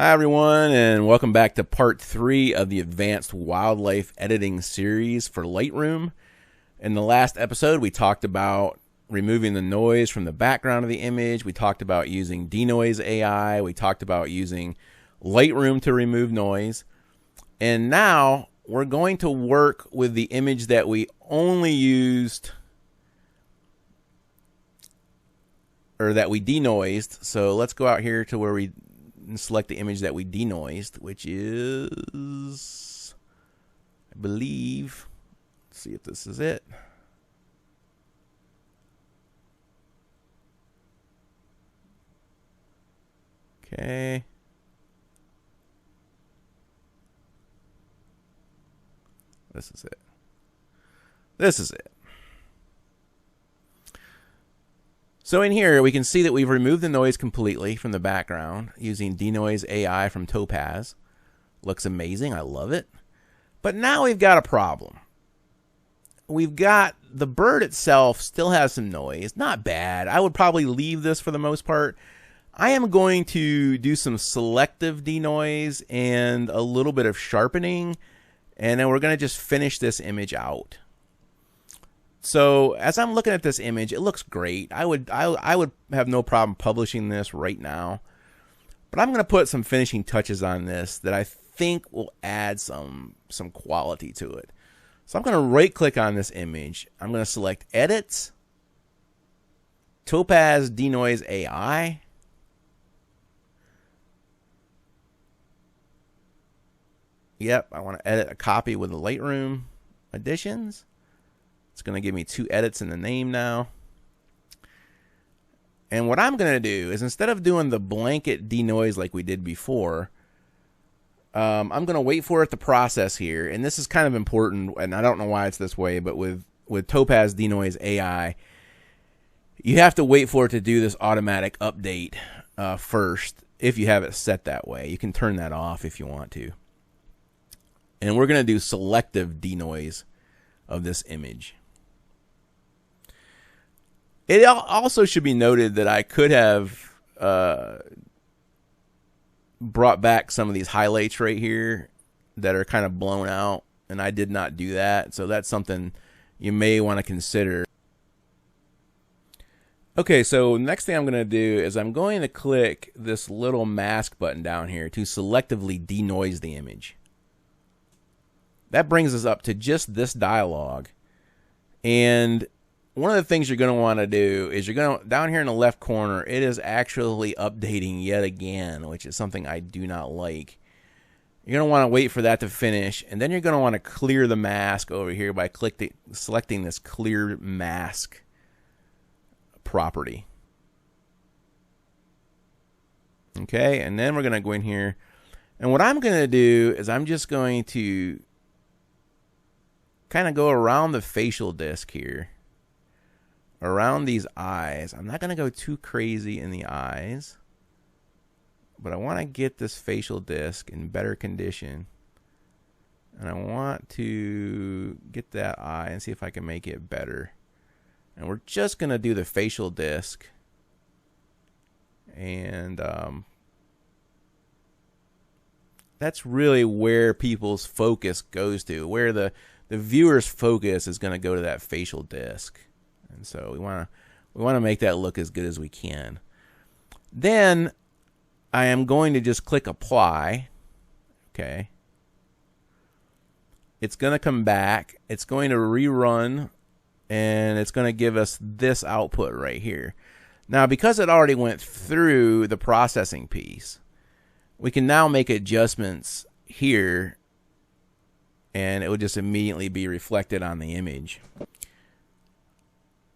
Hi everyone, and welcome back to part 3 of the advanced wildlife editing series for Lightroom. In the last episode, we talked about removing the noise from the background of the image. We talked about using Denoise AI. We talked about using Lightroom to remove noise. And now we're going to work with the image that we only used, or that we denoised. So let's go out here to where we select the image that we denoised, which is, I believe, let's see if this is it. Okay. This is it. This is it. So in here, we can see that we've removed the noise completely from the background using Denoise AI from Topaz. Looks amazing. I love it. But now we've got a problem. We've got the bird itself still has some noise. Not bad. I would probably leave this for the most part. I am going to do some selective denoise and a little bit of sharpening, and then we're going to just finish this image out. So as I'm looking at this image, it looks great. I would have no problem publishing this right now. But I'm going to put some finishing touches on this that I think will add some quality to it. So I'm going to right click on this image. I'm going to select Edit, Topaz Denoise AI. Yep, I want to edit a copy with the Lightroom additions. It's going to give me 2 edits in the name now. And what I'm going to do is, instead of doing the blanket denoise like we did before, I'm going to wait for it to process here. And this is kind of important, and I don't know why it's this way, but with Topaz Denoise AI, you have to wait for it to do this automatic update first if you have it set that way. You can turn that off if you want to. And we're going to do selective denoise of this image. It also should be noted that I could have brought back some of these highlights right here that are kind of blown out, and I did not do that. So that's something you may want to consider. Okay, so next thing I'm going to do is I'm going to click this little mask button down here to selectively denoise the image. That brings us up to just this dialog. And one of the things you're going to want to do is you're going to, down here in the left corner, it is actually updating yet again, which is something I do not like. You're going to want to wait for that to finish, and then you're going to want to clear the mask over here by selecting this clear mask property. Okay, and then we're going to go in here, and what I'm going to do is I'm just going to kind of go around the facial disc here, around these eyes. I'm not going to go too crazy in the eyes, but I want to get this facial disc in better condition, and I want to get that eye and see if I can make it better. And we're just going to do the facial disc, and that's really where people's focus goes to, where the viewer's focus is going to go to that facial disc. And so we want to make that look as good as we can. Then I am going to just click apply. Okay. It's going to come back. It's going to rerun, and it's going to give us this output right here. Now, because it already went through the processing piece, we can now make adjustments here, and it will just immediately be reflected on the image.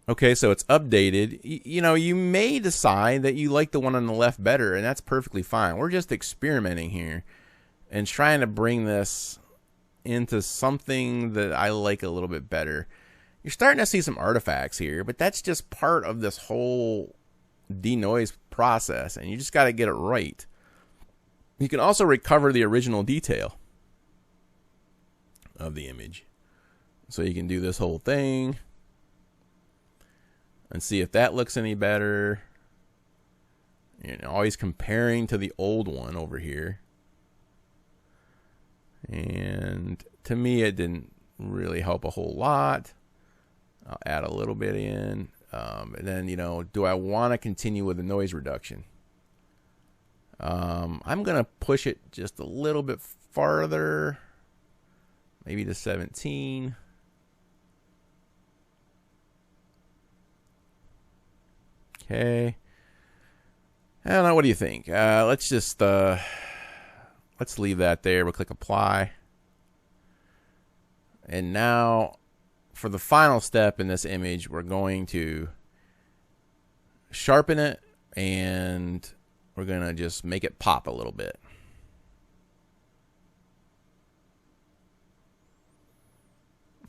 Okay, so it's updated. You know, you may decide that you like the one on the left better, and that's perfectly fine. We're just experimenting here and trying to bring this into something that I like a little bit better. You're starting to see some artifacts here, but that's just part of this whole denoise process, and you just got to get it right. You can also recover the original detail of the image. So you can do this whole thing and see if that looks any better. You know, always comparing to the old one over here. And to me, it didn't really help a whole lot. I'll add a little bit in. And then, you know, do I want to continue with the noise reduction? I'm going to push it just a little bit farther. Maybe to 17. Okay. I don't know. What do you think? Let's just let's leave that there. We'll click apply. And now for the final step in this image, we're going to sharpen it, and we're going to just make it pop a little bit.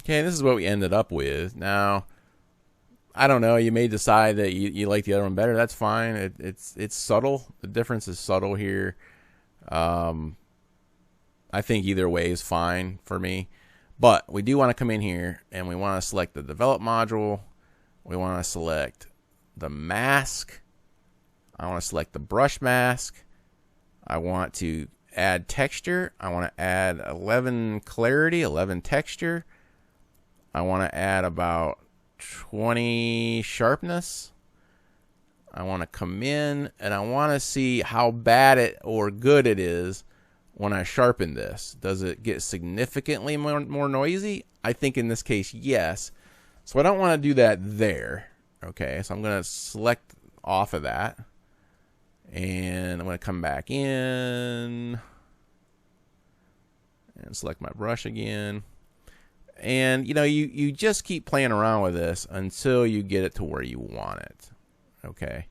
Okay, this is what we ended up with. Now, I don't know. You may decide that you like the other one better. That's fine. It's subtle. The difference is subtle here. I think either way is fine for me. But we do want to come in here and we want to select the develop module. We want to select the mask. I want to select the brush mask. I want to add texture. I want to add 11 clarity, 11 texture. I want to add about 20 sharpness. I want to come in and I want to see how bad it or good it is when I sharpen this. Does it get significantly more noisy? I think in this case, yes. So I don't want to do that there. Okay, so I'm going to select off of that. And I'm going to come back in and select my brush again. And, you know, you just keep playing around with this until you get it to where you want it. Okay.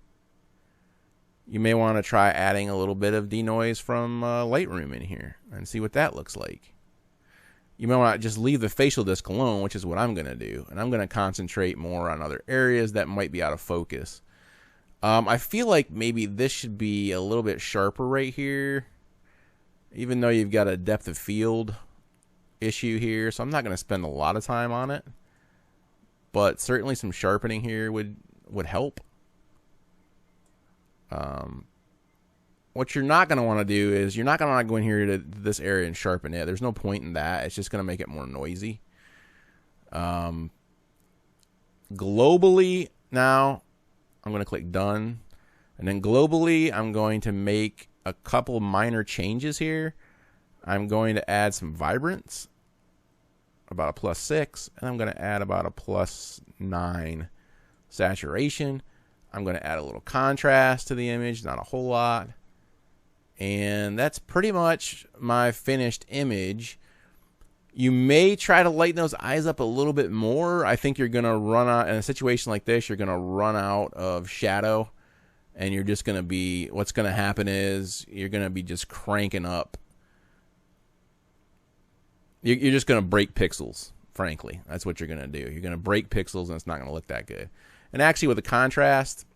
You may want to try adding a little bit of denoise from Lightroom in here and see what that looks like. You may want to just leave the facial disc alone, which is what I'm going to do. And I'm going to concentrate more on other areas that might be out of focus. I feel like maybe this should be a little bit sharper right here, even though you've got a depth of field issue here. So I'm not going to spend a lot of time on it. But certainly some sharpening here would help. What you're not going to want to do is you're not going to want to go in here to this area and sharpen it. There's no point in that. It's just going to make it more noisy. Globally, now I'm going to click done. And then globally, I'm going to make a couple minor changes here. I'm going to add some vibrance, about a +6, and I'm going to add about a +9 saturation. I'm going to add a little contrast to the image, not a whole lot. And that's pretty much my finished image. You may try to lighten those eyes up a little bit more. I think you're going to run out, in a situation like this, you're going to run out of shadow. And you're just going to be, what's going to happen is you're going to be just cranking up. You're just going to break pixels, frankly. That's what you're going to do. You're going to break pixels and it's not going to look that good. And actually with the contrast,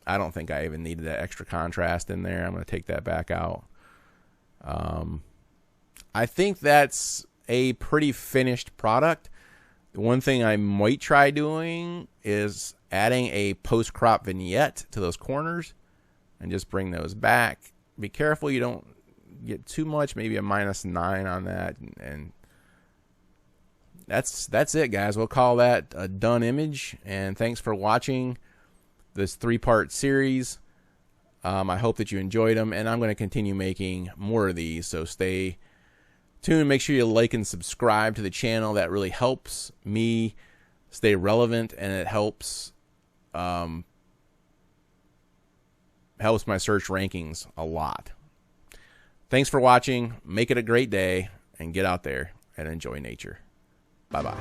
I don't think I even needed that extra contrast in there. I'm going to take that back out. I think that's a pretty finished product. The one thing I might try doing is adding a post-crop vignette to those corners and just bring those back. Be careful you don't get too much, maybe a -9 on that. And that's it, guys. We'll call that a done image. And thanks for watching this 3-part series. I hope that you enjoyed them, and I'm going to continue making more of these, so stay tuned. Make sure you like and subscribe to the channel. That really helps me stay relevant, and it helps my search rankings a lot. Thanks for watching. Make it a great day, and get out there and enjoy nature. Bye-bye.